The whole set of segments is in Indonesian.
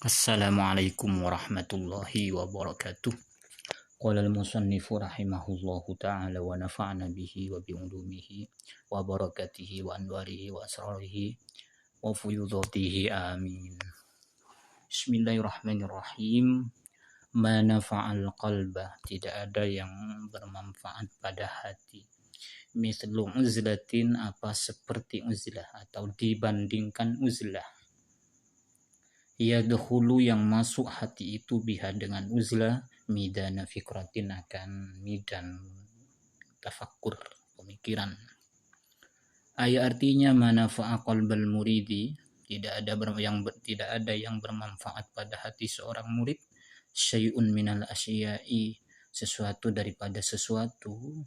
Assalamualaikum warahmatullahi wabarakatuh. Qala al-musannifu rahimahullahu ta'ala wa nafa'na bihi wa bi'ulumihi wa barakatihi wa anwarihi wa asrarihi wa fuyudatihi amin. Bismillahirrahmanirrahim. Ma nafa'al qalba, tidak ada yang bermanfaat pada hati. Mithlu uzlatin, apa seperti uzlah atau dibandingkan uzlah. Yadkhulu, yang masuk hati itu biha dengan uzlah, midana fikratin, akan midan tafakkur, pemikiran. Ayat artinya manafa'a qalbal muridi, tidak ada yang bermanfaat pada hati seorang murid, syai'un minal asya'i, sesuatu daripada sesuatu,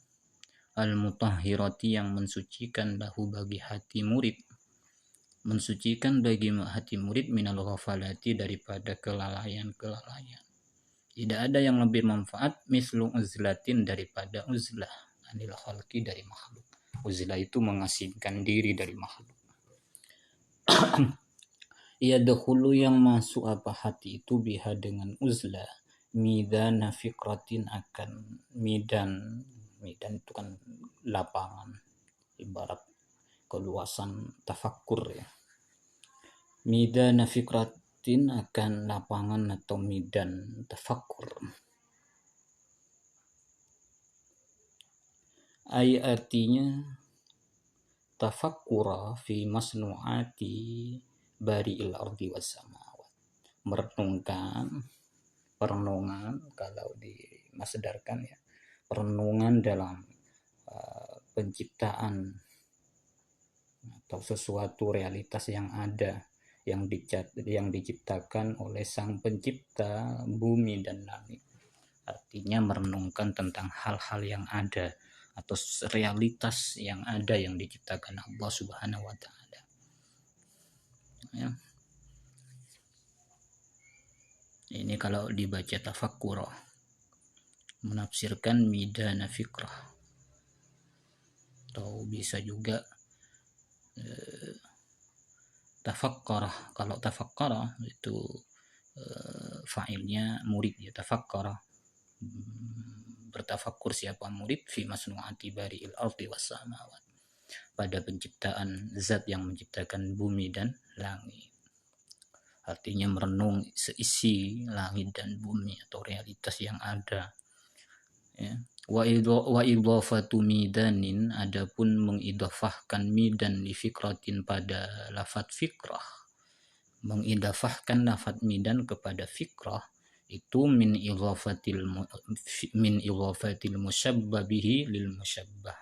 al mutahhirati, yang mensucikan lahu bagi hati murid, mensucikan bagi hati murid, minal ghafalati, daripada kelalaian-kelalaian. Tidak ada yang lebih manfaat mislu uzlatin, daripada uzlah, anil khalqi, dari makhluk. Uzlah itu mengasingkan diri dari makhluk. Yadkhulu, yang masuk apa hati itu, biha dengan uzlah, midana fikratin, akan midan itu kan lapangan, ibarat keluasan tafakkur ya. Midana fikratin, akan lapangan atau midan tafakkur. Ay artinya tafakkura fi masnu'ati bari'il ardi was samawat, perenungan kalau dimasdarkan ya, perenungan dalam penciptaan atau sesuatu realitas yang ada, yang diciptakan oleh sang pencipta bumi dan langit. Artinya merenungkan tentang hal-hal yang ada atau realitas yang ada yang diciptakan Allah Subhanahu wa taala. Ya. Ini kalau dibaca tafakkur, menafsirkan midana fikrah, atau bisa juga tafakkarah. Kalau tafakkarah itu fa'ilnya murid ya, tafakkarah, bertafakkur siapa murid, fi masnu'ati bari'il ardi was samawat, pada penciptaan zat yang menciptakan bumi dan langit. Artinya merenung seisi langit dan bumi atau realitas yang ada ya. Wa idhafatu midanin, adapun mengidhafahkan midan li fikratin, pada lafaz fikrah, mengidhafahkan lafaz midan kepada fikrah, itu min idhafatil musyabbabihi lil musyabbah,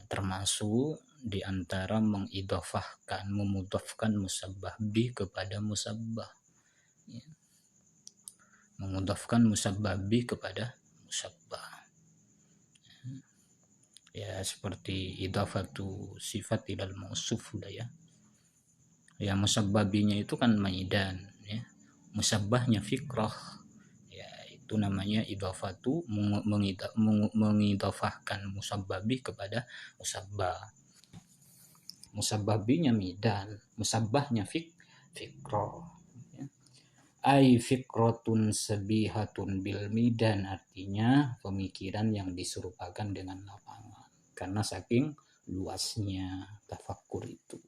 termasuk di antara memudhafkan musabbah bi kepada musabbah ya. Memudhafkan musabbah bi kepada musabbah ya, seperti idhafatu sifat ilal mausuf ya. Ya, musabbabinya itu kan maidan ya, musabbahnya fikrah ya, itu namanya idhafatu, mengidhafahkan musabbabi kepada musabbah. Musabbabinya midan, musabbahnya fikrah ya. Ai fikratun sabihatun bil midan, artinya pemikiran yang diserupakan dengan lapangan, karena saking luasnya tafakkur itu.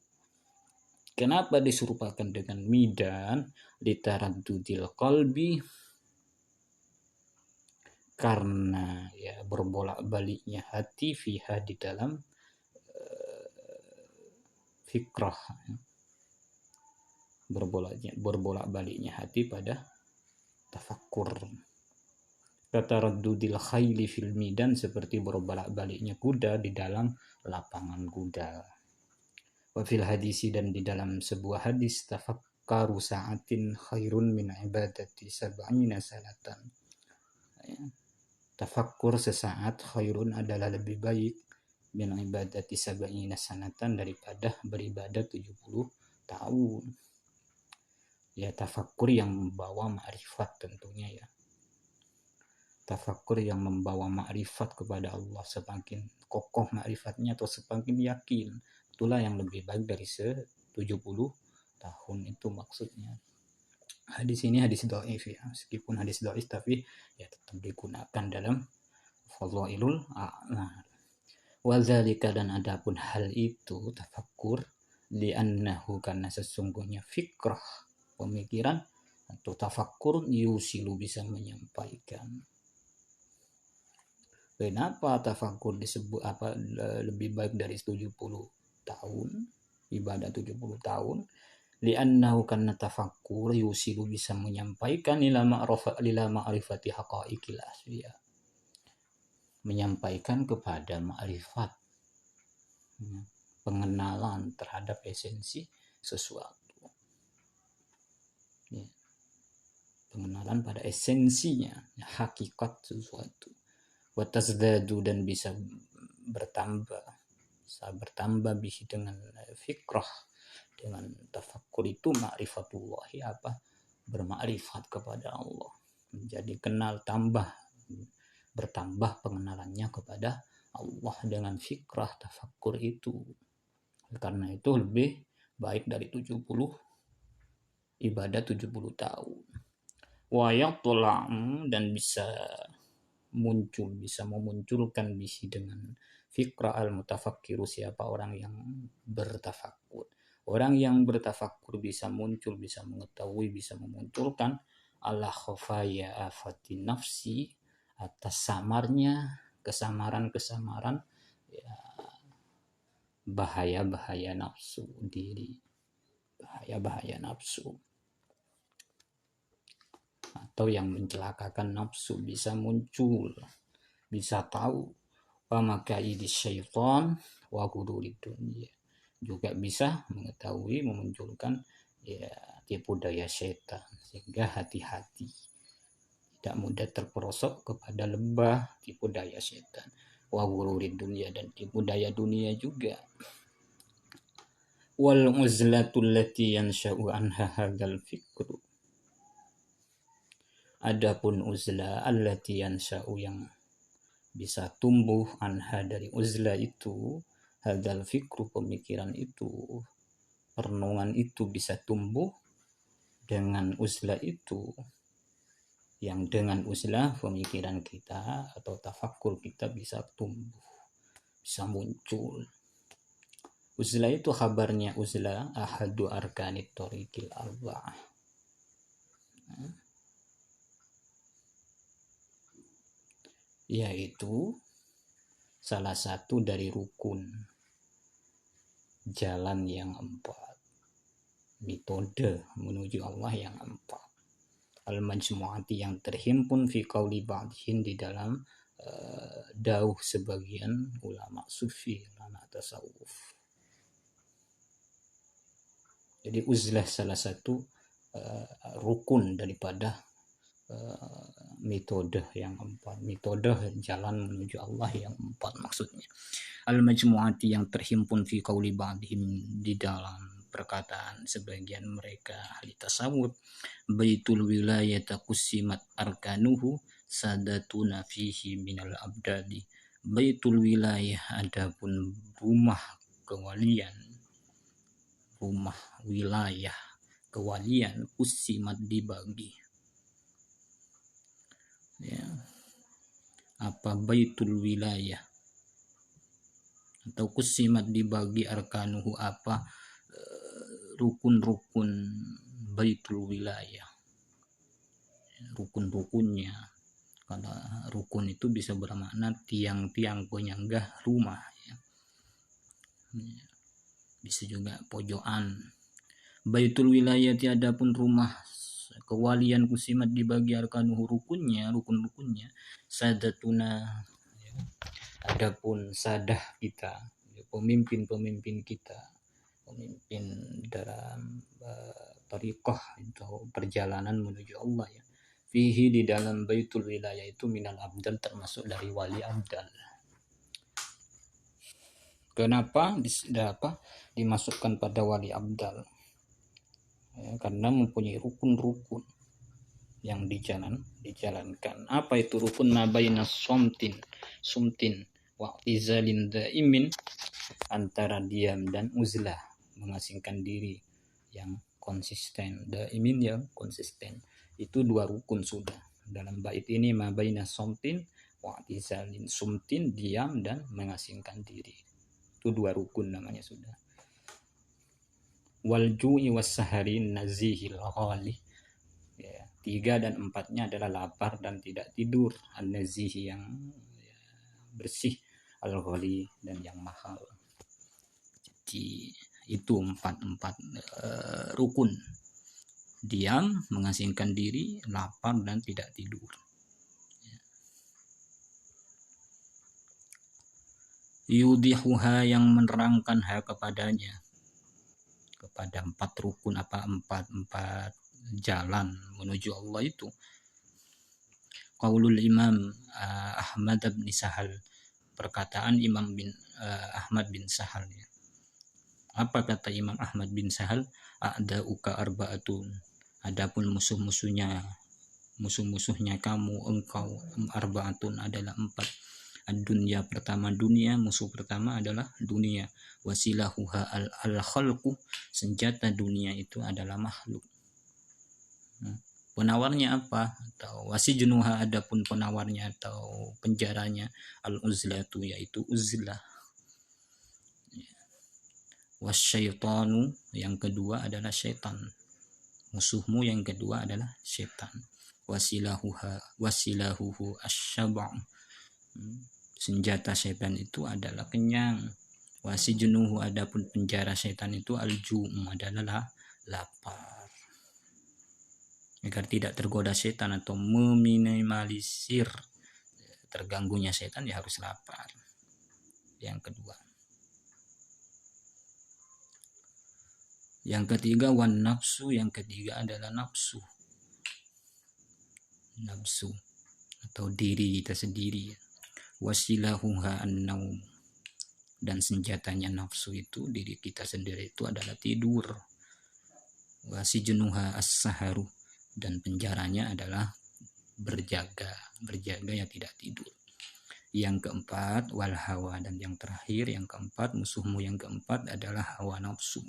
Kenapa diserupakan dengan midan? Litaraddudil qalbi, karena ya berbolak-baliknya hati, fiha, di dalam fikrah, berbolak-baliknya hati pada tafakkur. Kataraddudil khayli fil midan, seperti berbolak-baliknya kuda di dalam lapangan kuda. Wa fil hadisi, dan di dalam sebuah hadis, tafakkaru sa'atin khairun min ibadati sab'ina sanatan. Tafakkur sesaat khairun, adalah lebih baik, min ibadati sab'ina sanatan, daripada beribadah 70 tahun. Ya, tafakkur yang membawa ma'rifat tentunya ya. Tafakkur yang membawa ma'rifat kepada Allah, semakin kokoh ma'rifatnya atau semakin yakin, itulah yang lebih baik dari 70 tahun, itu maksudnya. Hadis ini hadis dhaif ya, meskipun hadis dhaif tapi ya tetap digunakan dalam fadhailul a'mal. Wadzalika, dan adapun hal itu tafakkur, li'annahu, karena sesungguhnya fikrah, pemikiran atau tafakkur, yusilu, bisa menyampaikan. Kenapa tafakkur disebut lebih baik dari 70 tahun, ibadah 70 tahun? Li'annahu, karena tafakkur, yusilu, bisa menyampaikan ila ma'rifati haqa'iqil asliya, menyampaikan kepada ma'rifat, pengenalan terhadap esensi sesuatu, ya. Pengenalan pada esensinya, hakikat sesuatu. Wa tazdadu, dan bisa bertambah bihi, dengan fikrah, dengan tafakkur itu, ma'rifatullahi, bermakrifat kepada Allah, menjadi kenal, bertambah pengenalannya kepada Allah dengan fikrah tafakkur itu. Karena itu lebih baik dari 70 ibadah 70 tahun. Wa yatla'u, dan bisa memunculkan bisi, dengan fikrah al-mutafakkiru, siapa orang yang bertafakkur. Orang yang bertafakkur bisa muncul, bisa mengetahui, bisa memunculkan ala khafaya afati nafsi, atas kesamaran ya, bahaya nafsu diri, bahaya nafsu, atau yang mencelakakan nafsu, bisa muncul, bisa tahu pamakaidi syaitan wa gururid dunya, juga bisa mengetahui, memunculkan ya tipu daya setan, sehingga hati-hati, tidak mudah terperosok kepada lembah tipu daya setan. Wa gururid dunya, dan tipu daya dunia juga. Wal uzlatul lati yansha'u anha hadzal fikru, adapun uzlah allati yansha'u, yang bisa tumbuh, anha, dari uzlah itu, hadzal fikru, pemikiran itu, perenungan itu bisa tumbuh dengan uzlah itu, yang dengan uzlah pemikiran kita atau tafakkur kita bisa tumbuh, bisa muncul. Uzlah itu kabarnya, uzlah ahadu arkanit thoriqil arba'ah, yaitu salah satu dari rukun jalan yang 4, metode menuju Allah yang 4, al-majmu'ati, yang terhimpun fi qauli ba'dhin, di dalam dauh sebagian ulama sufi, ulama tasawuf. Jadi uzlah salah satu rukun daripada metode yang 4, metode jalan menuju Allah yang 4 maksudnya. Al-majmu'ati, yang terhimpun fi qauli ba'dhin, di dalam perkataan sebagian mereka ahli tasawuf. Baitul wilayata qusimat arkanuhu sadatuna fihi minal abdadi. Baitul wilayah, adapun rumah kewalian, rumah wilayah kewalian, qusimat, dibagi, ya. Apa baitul wilayah atau qusimat, dibagi, arkanuhu, rukun-rukun baitul wilayah, rukun-rukunnya. Karena rukun itu bisa bermakna tiang-tiang penyanggah rumah, ya. Bisa juga pojokan. Baitul wilayah, adapun rumah kewalian, kusimat, dibagi, arkanuhu, rukunnya, rukun-rukunnya, sadatuna, ya. Adapun sadah kita, pemimpin kita, pemimpin dalam thariqah atau perjalanan menuju Allah, ya. Fihi, di dalam baitul wilayah itu, minal abdal, termasuk dari wali abdal. Kenapa dimasukkan pada wali abdal? Ya, karena mempunyai rukun-rukun yang dijalankan. Apa itu rukun? Mabaina sumtin wa izalin daimin, antara diam dan uzlah, mengasingkan diri yang konsisten, daimin yang konsisten. Itu 2 rukun sudah. Dalam bait ini ma baina somtin wa i'tizalin, sumtin diam dan mengasingkan diri. Itu 2 rukun namanya sudah. Wal ju'i was saharin nazihil ghali. Ya, 3 dan 4-nya adalah lapar dan tidak tidur, an-nazih yang bersih, al-ghali dan yang mahal. Jadi itu 4 rukun. Diam, mengasingkan diri, lapar dan tidak tidur. Yudihuha yang menerangkan kepadanya, kepada 4 rukun, empat jalan menuju Allah itu. Qaulul Imam Ahmad bin Sahal, perkataan Imam Ahmad bin Sahal. Apa kata Imam Ahmad bin Sahal? A'da'uka arba'atun, adapun musuh-musuhnya kamu, engkau, arba'atun adalah 4. Ad-dunya, pertama dunia, musuh pertama adalah dunia. Wasilahuha al-khalqu, senjata dunia itu adalah makhluk. Penawarnya apa? Atau wasijnuha, adapun penawarnya atau penjaranya, al-uzlatu, yaitu uzlah. Wasyaitanu, yang kedua adalah syaitan. Musuhmu yang kedua adalah syaitan. Wasilahuhu asyaba', senjata syaitan itu adalah kenyang. Wasijnuhu, adapun penjara syaitan itu al-ju'um, adalah lapar. Agar tidak tergoda setan atau meminimalisir terganggunya setan, ya harus lapar. Yang kedua. Yang ketiga wan nafsu, yang ketiga adalah nafsu. Nafsu atau diri kita sendiri. Wasilahuha an-naum, dan senjatanya nafsu itu, diri kita sendiri itu adalah tidur. Wasijnuha as-saharu, dan penjaranya adalah berjaga yang tidak tidur. Yang keempat wal hawa, dan yang terakhir, yang keempat, musuhmu yang keempat adalah hawa nafsu.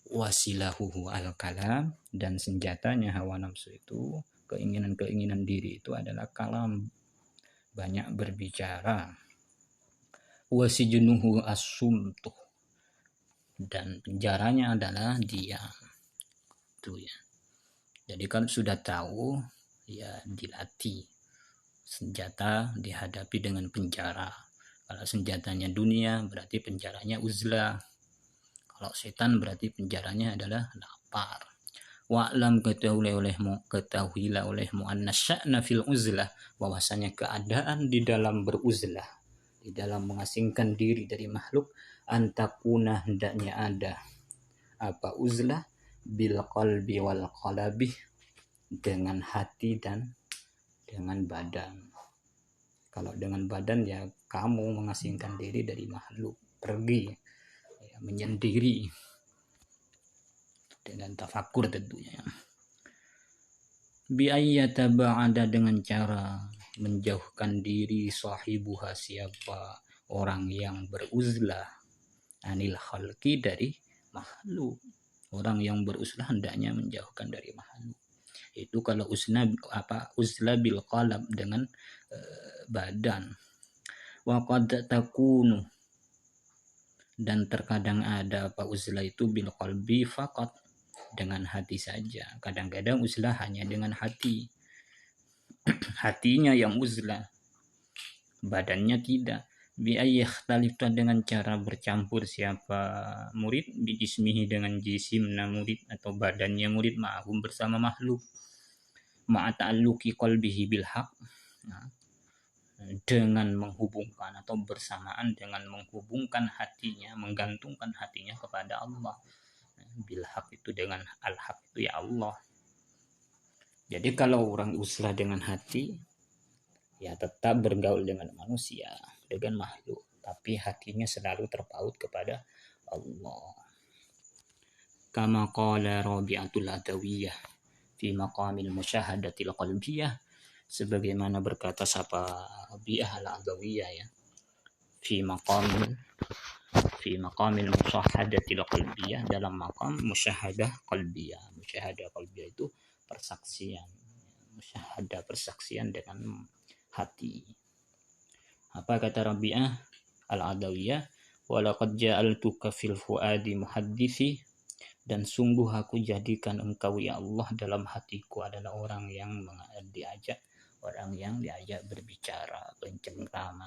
Wasilahuhu al-kalam, dan senjatanya hawa nafsu itu, keinginan diri itu adalah kalam, banyak berbicara. Wasijnuhu as-sumtu, dan penjaranya adalah diam. Itu ya. Jadi kalau sudah tahu, ya dilatih. Senjata dihadapi dengan penjara. Kalau senjatanya dunia, berarti penjaranya uzlah. Kalau setan, berarti penjaranya adalah lapar. Wa'lam, ketahuilah olehmu anna sya'na fil uzlah, bahwasanya keadaan di dalam beruzlah, di dalam mengasingkan diri dari makhluk, antakuna, hendaknya ada apa uzlah, bil qalbi wal qalabi, dengan hati dan dengan badan. Kalau dengan badan, ya kamu mengasingkan diri dari makhluk, pergi ya, menyendiri dengan tafakur tentunya. Bi ayyataba, dengan cara menjauhkan diri, sahibuha, siapa orang yang beruzlah, anil khalqi, dari makhluk. Orang yang beruzlah hendaknya menjauhkan dari makhluk. Itu kalau uzlah bil qalb, dengan badan. Wa qad takunu, dan terkadang ada uzlah itu bil qalbi faqat, dengan hati saja. Kadang-kadang uzlah hanya dengan hati. Hatinya yang uzlah, badannya tidak. Bi ayyakhtalifa, dengan cara bercampur siapa murid, bi jismihi, dengan jisimna murid atau badannya murid, ma'hum, bersama makhluk, ma'ata'alluqi qalbihi bil haq, dengan menghubungkan atau bersamaan dengan menghubungkan hatinya, menggantungkan hatinya kepada Allah. Bil haq itu dengan al-haq itu ya Allah. Jadi kalau orang uzlah dengan hati, ya tetap bergaul dengan manusia, dengan makhluk, tapi hatinya selalu terpaut kepada Allah. Kama qala Rabi'atul Adawiyah fi maqamil musyahadatil qalbiyah, sebagaimana berkata siapa Rabi'ah al-Adawiyah ya, fi maqamil fi maqamil musyahadatil qalbiyah, dalam maqam musyahadah qalbiyah. Musyahadah qalbiyah itu persaksian, musyahadah persaksian dengan hati. Apa kata Rabi'ah al-Adawiyah? Walaqad ja'altuka fil fuadi muhaddisi, dan sungguh aku jadikan engkau ya Allah dalam hatiku adalah orang yang diajak berbicara, pencengkrama.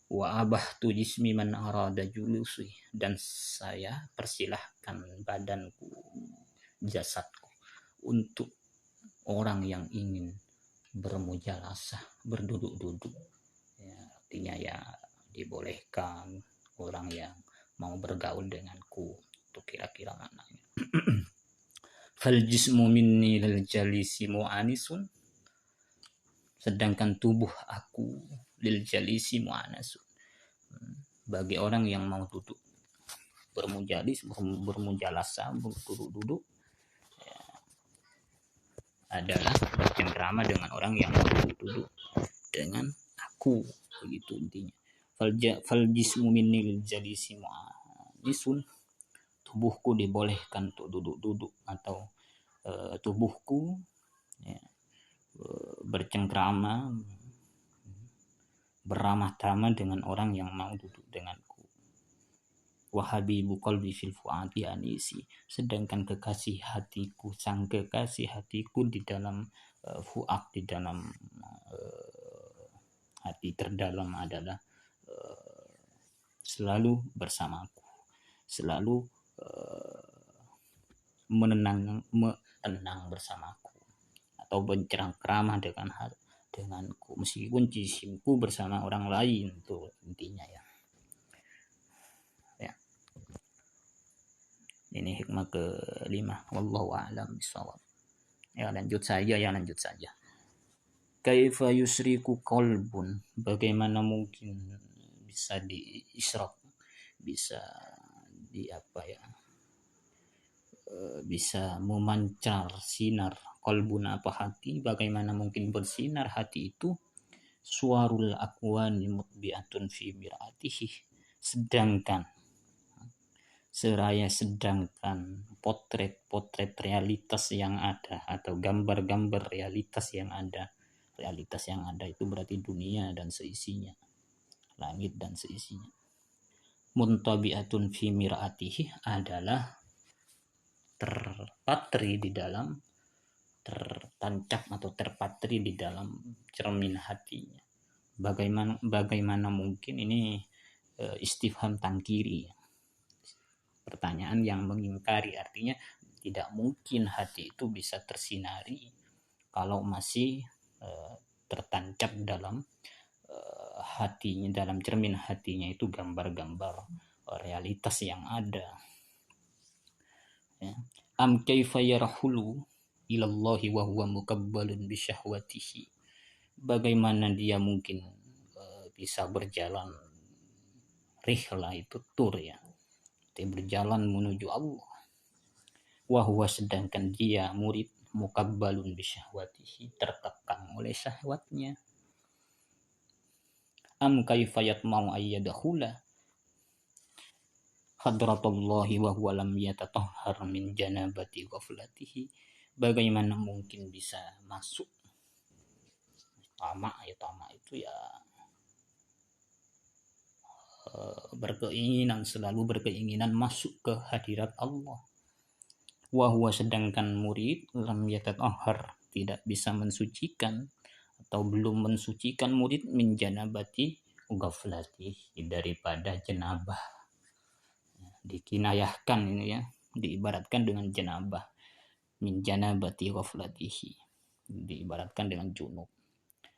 Wa abahtu jismi man arada julusi, dan saya persilahkan badanku, jasadku, untuk orang yang ingin bermujalasah, berduduk-duduk. Ya, artinya ya dibolehkan orang yang mau bergaul denganku, itu kira-kira maknanya. Fal jismu minni lil jalisi mu'anisun, sedangkan tubuh aku lil jalisi mu'anasun, bagi orang yang mau duduk bermujalasa, duduk-duduk, ya, adalah bercengkrama dengan orang yang mau duduk dengan aku, begitu intinya. Fal jismu minni lil jalisi mu'anisun, tubuhku dibolehkan untuk duduk-duduk, atau tubuhku ya, bercengkrama, beramah tamah dengan orang yang mau duduk denganku. Wahabibu qalbi fil fuadi anisi, sedangkan kekasih hatiku, sang kekasih hatiku di dalam fuad, di dalam hati terdalam adalah selalu bersamaku, selalu tenang bersamaku, atau bercengkrama denganku, meskipun jisimku bersama orang lain, itu intinya ya. Ini hikmah ke-5. Wallahu a'lam bishawab. Lanjut saja. Kaifa yusriku qalbun, bagaimana mungkin bisa diisrak, bisa bisa memancar sinar qalbun, apa hati, bagaimana mungkin bersinar hati itu. Suarul akwani mutbi'atun fi mir'atihi, sedangkan potret realitas yang ada, atau gambar-gambar realitas yang ada itu berarti dunia dan seisinya, langit dan seisinya. Muntabi'atun fi mir'atihi adalah tertancap atau terpatri di dalam cermin hatinya. Bagaimana mungkin, ini istifham tangkiri, pertanyaan yang mengingkari, artinya tidak mungkin hati itu bisa tersinari kalau masih tertancap dalam hatinya, dalam cermin hatinya itu gambar-gambar realitas yang ada. Ya. Am kaifa yarhulu ilallahi wa huwa mukabbalun bi syahwatihi, bagaimana dia mungkin bisa berjalan rihlah, itu tur ya, berjalan menuju Allah. Wa huwa, sedangkan dia murid, mukabbalun bi syahwatihi, terkekang oleh syahwatnya. Am kaifa yatma'u ayyadkhula hadratullahi wa huwa lam yatatahhar min janabati ghaflatihi, bagaimana mungkin bisa masuk tamak itu ya selalu berkeinginan masuk ke hadirat Allah. Wa huwa, sedangkan murid, lam yatatahhar, tidak bisa mensucikan atau belum mensucikan murid, min janabati ghaflatihi, daripada jenabah. Dikinayahkan ini ya, diibaratkan dengan janabah, min janabati ghaflatihi, diibaratkan dengan junub,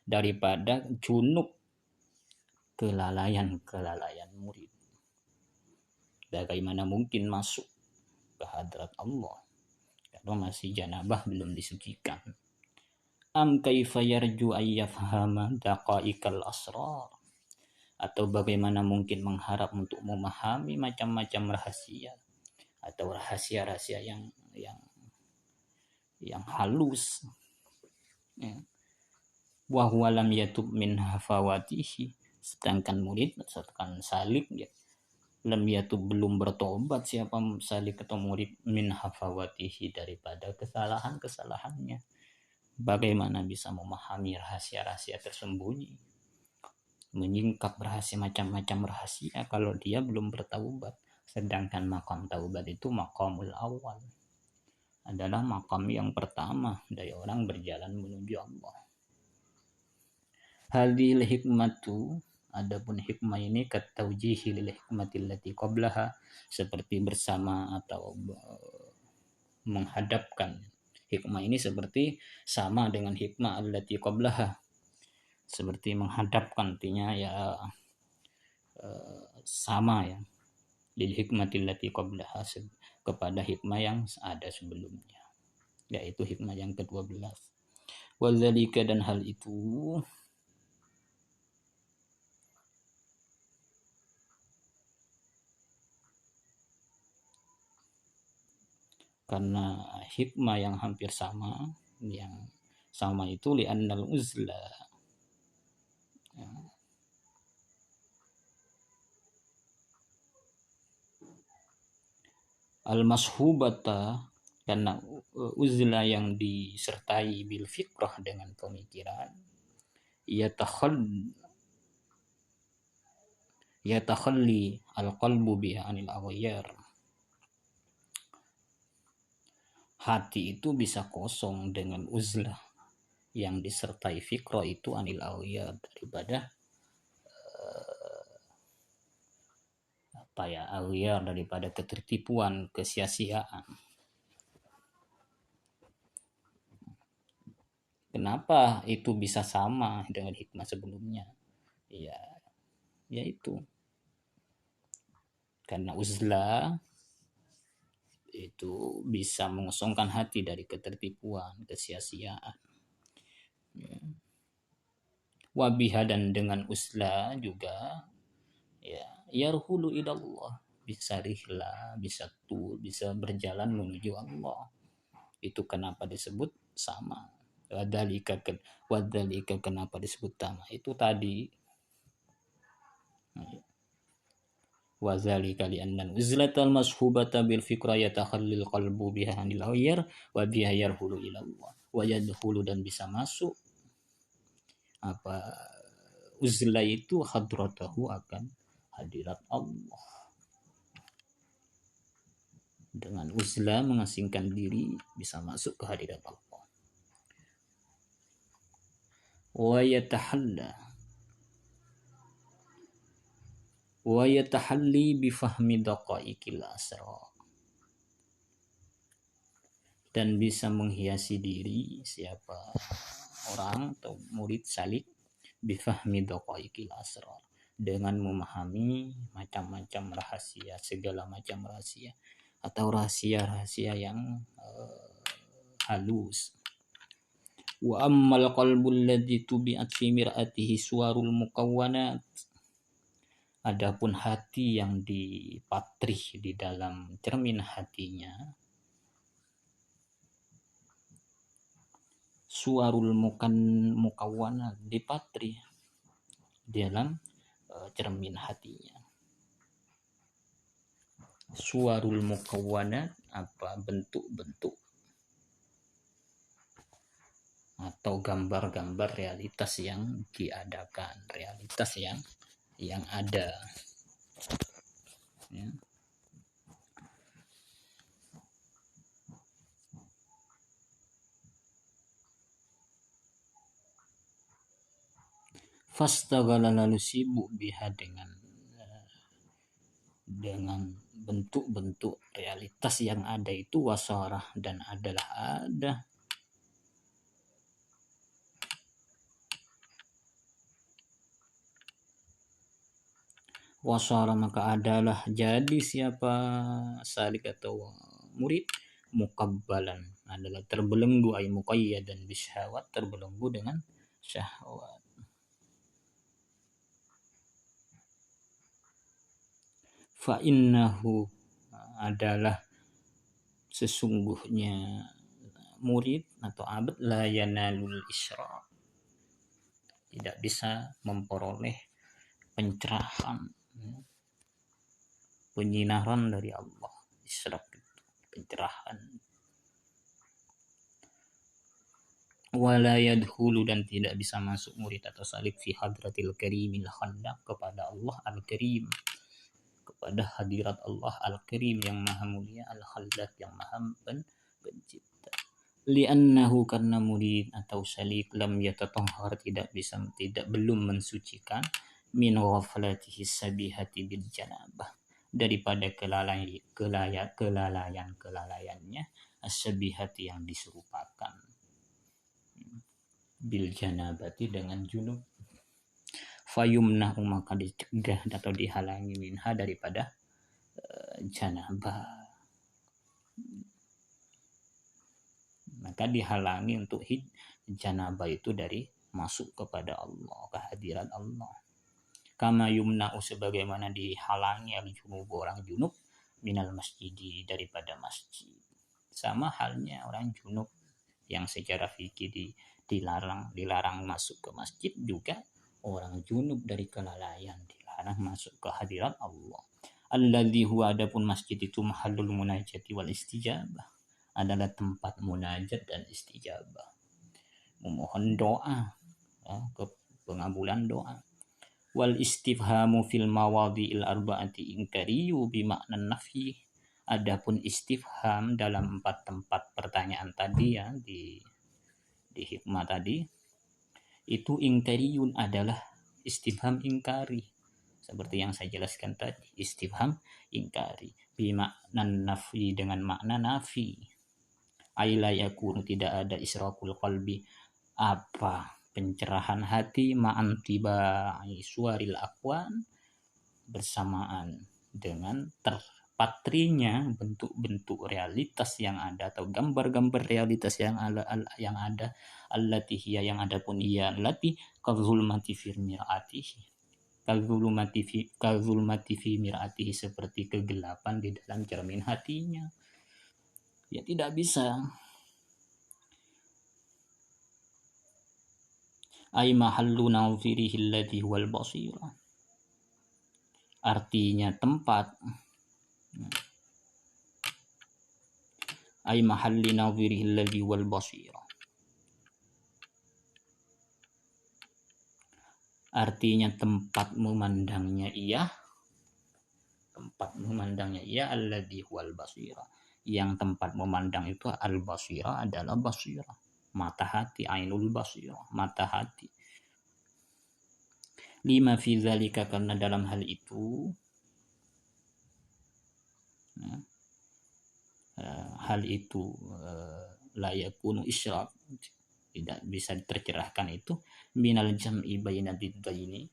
daripada junub kelalaian murid. Bagaimana mungkin masuk ke hadrat Allah kalau masih janabah, belum disucikan. Am kaifa yarju ayyafhama daqaiqal asrar, atau bagaimana mungkin mengharap untuk memahami macam-macam rahasia, atau rahasia-rahasia yang halus. Wa huwa lam yatub min hafawatihi, sedangkan murid, misalkan salik ya, lam yatub belum bertobat siapa salik atau murid min hafawatihi daripada kesalahan-kesalahannya. Bagaimana bisa memahami rahasia-rahasia tersembunyi, menyingkap rahasia macam-macam rahasia kalau dia belum bertaubat. Sedangkan makam taubat itu makamul awal, adalah makam yang pertama dari orang berjalan menuju Allah. Hadhil hikmatu, adapun hikmah ini kataujihi lil hikmatil lati qablaha, seperti bersama atau menghadapkan. Hikmah ini seperti sama dengan hikmah allati qablaha, seperti menghadapkan, artinya ya sama ya, lil hikmatil lati qablaha, kepada hikmah yang ada sebelumnya, yaitu hikmah yang ke-12. Wadzalika, dan hal itu karena hikmah yang hampir sama, yang sama itu li'annal uzla, al-mashubata, karena uzla yang disertai bil fikrah dengan pemikiran, yatakhalli al-qalbu biha anil aghyar, hati itu bisa kosong dengan uzlah yang disertai fikrah itu anil aghyar, daripada aghyar, daripada ketertipuan, kesia-siaan. Kenapa itu bisa sama dengan hikmah sebelumnya? Ya, yaitu karena uzlah itu bisa mengosongkan hati dari ketertipuan, kesia-siaan. Ya. Wabiha, dan dengan uzlah juga ya yarhulu ilallah, bisa rihla, bisa bisa berjalan menuju Allah. Itu kenapa disebut sama. Wadzalika, kenapa disebut sama itu tadi. Wadzalika li'anna uzlatal mashubata bil fikra yatakhallil qalbu biha anil ghayyar wa biha yarhulu ila Allah wa yadkhulu, dan bisa masuk apa uzlah itu hadratahu, akan hadirat Allah. Dengan uzlah mengasingkan diri bisa masuk ke hadirat Allah. Wa yatahalli bifahmi daqaiqil asrar, dan bisa menghiasi diri siapa orang atau murid salik bifahmi daqaiqil asrar, dengan memahami macam-macam rahasia, segala macam rahasia atau rahasia-rahasia yang halus. Wa ammal qalbul ladzi tubi'at fi mir'atihi suwarul mukawwanat, adapun hati yang dipatrih di dalam cermin hatinya, suwarul mukawwanat, dipatrih di dalam cermin hatinya. Suwarul mukawwanat, apa bentuk-bentuk atau gambar-gambar realitas yang diadakan, realitas yang ada. Ya. Fastaghala, lalu sibuk biha, dengan bentuk-bentuk realitas yang ada itu, wasarah, dan adalah ada, wasara, maka adalah jadi siapa salik atau murid, mukabbalan, adalah terbelenggu, ay muqayyadan bisyahwat, terbelenggu dengan syahwat. Fa innahu, adalah sesungguhnya murid atau abad, la yanalul isyraq, tidak bisa memperoleh pencerahan, penyinaran dari Allah, isyraq itu pencerahan. Wala yadkhulu, dan tidak bisa masuk murid atau salik fi hadratil karimil khandaq, kepada Allah al-karim, kepada hadirat Allah al-karim yang maha mulia, al-khallaq yang maha pencipta. Li'annahu, karena murid atau salik, lam yatatahhar, tidak belum mensucikan, min ghaflatihi sabihati bil janabah, daripada kelalaiannya as-sabihati yang diserupakan bil janabati dengan junub. Fayumnahu, maka dicegah atau dihalangi, minha daripada janabah, maka dihalangi untuk janabah itu dari masuk kepada Allah, kehadiran Allah. Kama yumna'u, sebagaimana dihalangi al-junub, orang junub, minal masjidi, daripada masjid. Sama halnya orang junub yang secara fikih dilarang masuk ke masjid, juga orang junub dari kelalaian dilarang masuk ke hadirat Allah. Alladzi huwa, adapun masjid itu mahallul munajati wal istijabah, adalah tempat munajat dan istijabah, memohon doa, ke pengabulan doa. Wal istifhamu fil mawadhi'il arba'ati inkariyu bimakna nafi, adapun istifham dalam 4 tempat pertanyaan tadi ya, di hikmah tadi itu ingkariyun, adalah istifham ingkari, seperti yang saya jelaskan tadi, istifham ingkari bimakna nafi, dengan makna nafi. Aila yakunu, tidak ada isyraqul qalbi, apa pencerahan hati, ma'an tibai suaril aqwan, bersamaan dengan terpatrinya bentuk-bentuk realitas yang ada, atau gambar-gambar realitas yang ada, allati hiya, yang ada pun ia, allati kazulmati fi mir'atihi, kazulmati fi mir'atihi, seperti kegelapan di dalam cermin hatinya. Ya tidak bisa. Ay mahallu nazirihi alladhi huwal basira, artinya tempat, ay mahalli nazirihi alladhi huwal basira, artinya tempat memandangnya ia, alladhi huwal basira, yang tempat memandang itu al-basira adalah basira, mata hati, ainul basira, mata hati. Lima fi dzalika, karena dalam hal itu la yakunu isyraq, tidak bisa tercerahkan itu, minal jam'i baina diddaini,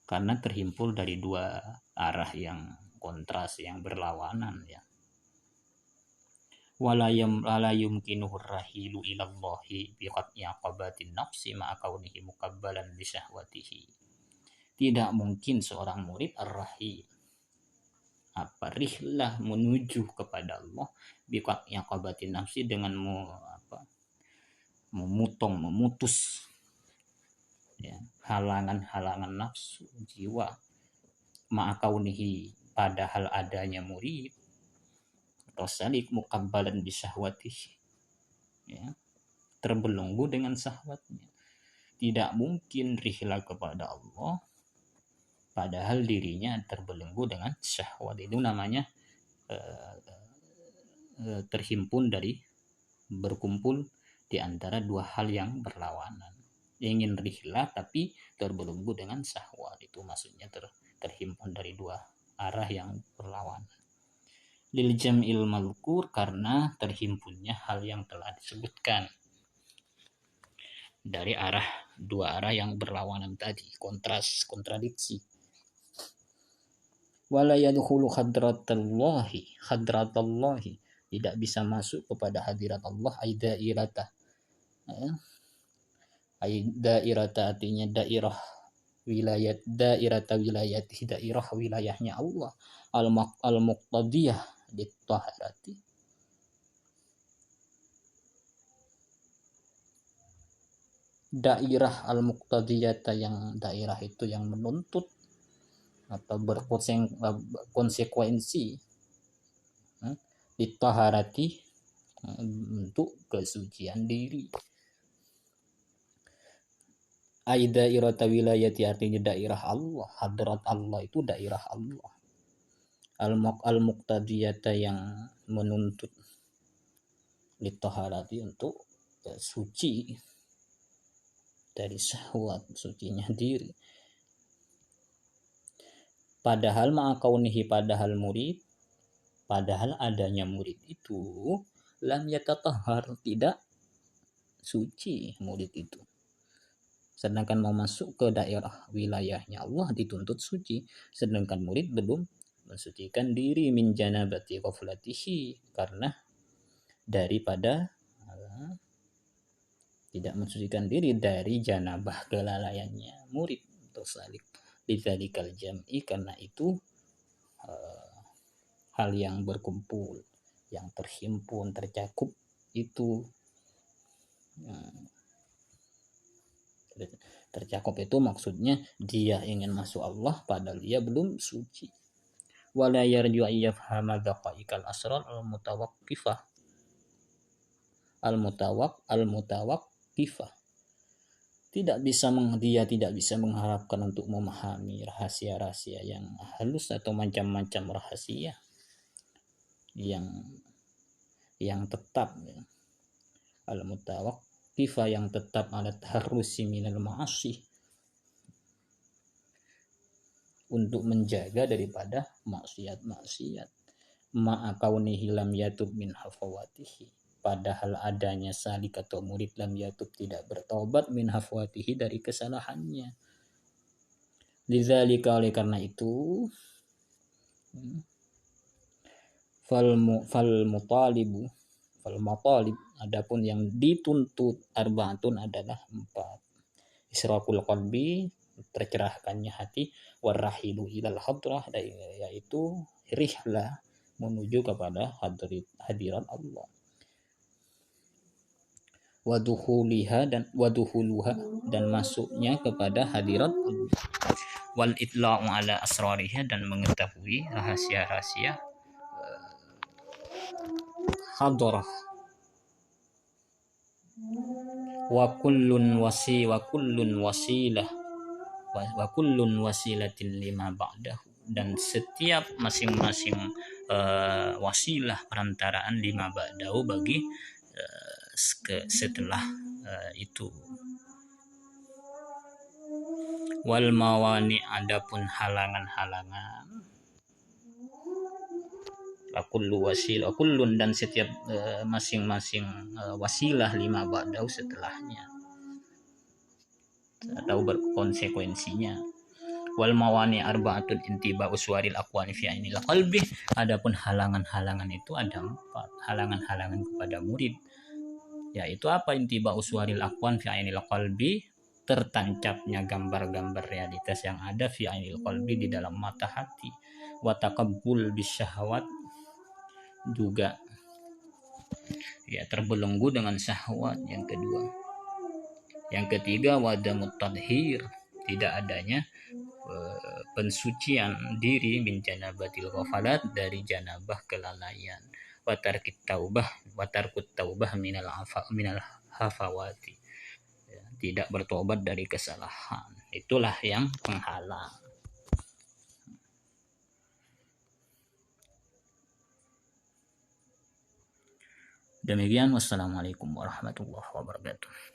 karena terhimpul dari 2 arah yang kontras, yang berlawanan ya. Wala yumkinuhu rahilu ilallahi biqat'i aqabatin nafsi ma'a kaunihi muqabbalan bi syahwatihi. Tidak mungkin seorang murid ar-rahil, rihlah menuju kepada Allah, biqat'i aqabatin nafsi, dengan memutus ya, halangan-halangan nafsu jiwa, ma'a kaunihi, padahal adanya murid salik muqabbalan bisyahwatihi, ya, terbelenggu dengan syahwatnya. Tidak mungkin rihla kepada Allah padahal dirinya terbelenggu dengan syahwat. Itu namanya terhimpun dari, berkumpul di antara 2 hal yang berlawanan. Ingin rihla tapi terbelenggu dengan syahwat, itu maksudnya terhimpun dari 2 arah yang berlawanan. Lil jam'il mazkur, karena terhimpunnya hal yang telah disebutkan dari 2 arah yang berlawanan tadi, kontradiksi. Wala yadkhulu hadratallahi, tidak bisa masuk kepada hadirat Allah, aidairata, artinya dairah wilayat, dairah wilayahnya Allah, al-muqtadiyahlit-taharati, dairah al-muqtadiyata, yang dairah itu yang menuntut atau berkonsekuensi ditaharati untuk kesucian diri. Dairah wilayati artinya daerah Allah, hadrat Allah itu daerah Allah. Al-muqtadiyata yang menuntut ditaharati untuk suci dari syahwat, sucinya diri. Padahal ma'akaunihi, padahal adanya murid itu lam yatatahhar, tidak suci murid itu. Sedangkan mau masuk ke daerah wilayahnya Allah dituntut suci, sedangkan murid belum mensucikan diri min janabati ghaflatihi, karena daripada tidak mensucikan diri dari janabah kelalaiannya murid. Untuk salik lidzalikal jam'i, karena itu hal yang berkumpul, yang terhimpun, tercakup itu tercakup itu maksudnya dia ingin masuk Allah padahal dia belum suci. Wala yarju ayyafhama daqaiqal asrar al-mutawaqqifah dia tidak bisa mengharapkan untuk memahami rahasia-rahasia yang halus atau macam-macam rahasia yang tetap, al-mutawaqqifah yang tetap, ala taharrusi minal ma'asi, untuk menjaga daripada maksiat-maksiat. Ma'a kaunihi lam yatub min hafawatihi, padahal adanya salik atau murid lam yatub tidak bertobat min hafawatihi dari kesalahannya. Lidzalika, oleh karena itu, fal matalib, adapun yang dituntut arbaatun adalah 4. Isyraqul qalbi, tercerahkannya hati, warahilu ilal hadrah, yaitu rihlah menuju kepada hadirat Allah, waduhuluha dan masuknya kepada hadirat Allah, wal itla'u ala asrariha, dan mengetahui rahasia-rahasia hadrah. Wa kullun wasilatin lima ba'dahu, dan setiap masing-masing wasilah perantaraan lima ba'dahu bagi setelah itu. Wal mawani, adapun halangan-halangan, kullun dan setiap masing-masing wasilah lima ba'dahu setelahnya atau berkonsekuensinya. Wal mawani arba'atun intiba uswaril aqwani fi ainil qalbi, adapun halangan-halangan itu ada 4. Halangan-halangan kepada murid, yaitu apa? Intiba uswaril aqwan fi ainil qalbi, tertancapnya gambar-gambar realitas yang ada fi ainil qalbi, di dalam mata hati. Wa taqabbul bisyahawat, juga terbelenggu dengan syahwat. Yang kedua. Yang ketiga, wadamut tadhir, tidak adanya pensucian diri min janabatil ghafalat, dari janabah kelalaian. Watarkut taubah minal hafawati, tidak bertobat dari kesalahan. Itulah yang penghalang. Demikian, wassalamualaikum warahmatullahi wabarakatuh.